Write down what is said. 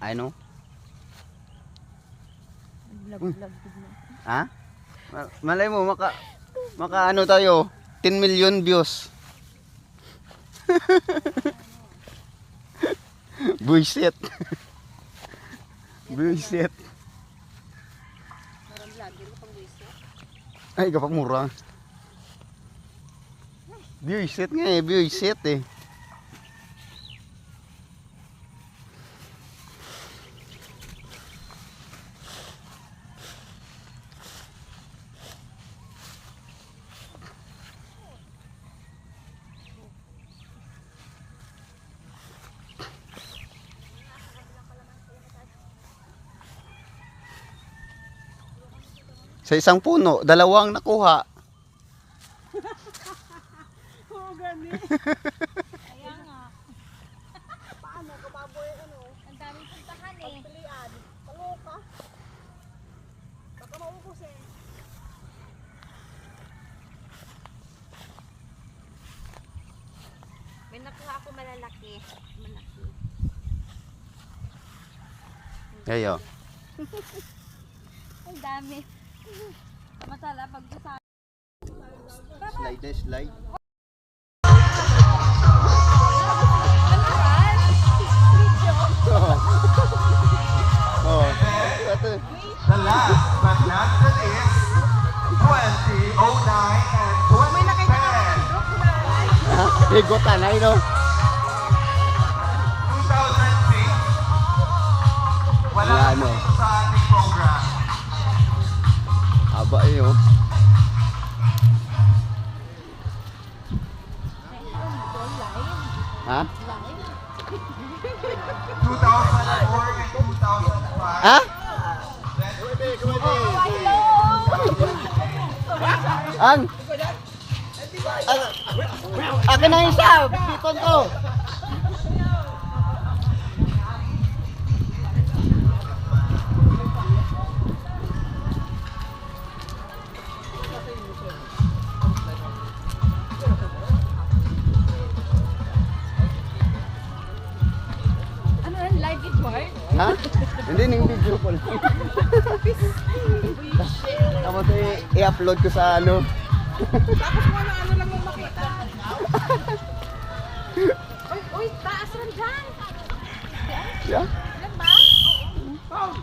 Ano? Vlog. Ha? Malay mo, maka ano tayo, 10 million views. Buisit. Buisit. Parang vlogger ko pang gusto. Ay, kapag mura. Buisit nga eh, buisit eh. Sa isang puno, dalawang nakuha. Oo, gani. Kaya nga. Paano ka baboy ano? Ang daming puntahan eh. Pagpilian. Paloka. Baka maubos eh. May nakuha ako malaki. Kayo. Ang dami. Masala pag sa Slide na slide. Oh. Ito. The last but not the least, 2009 and 2010. Higotan na ino. 2006, wala Yan, na oh. dito sa ating program. Aba eh oh. Ha? 2004 and 2005. Ha? Ang akin na isa, piton ko. ano yan? Live it boy? Ha? Hindi, ning video ko lang. Tapos i-upload ko sa ano. Tapos mo ano lang mong makita. Uy, taas rin dyan. Yeah? Ilan ba? Oo.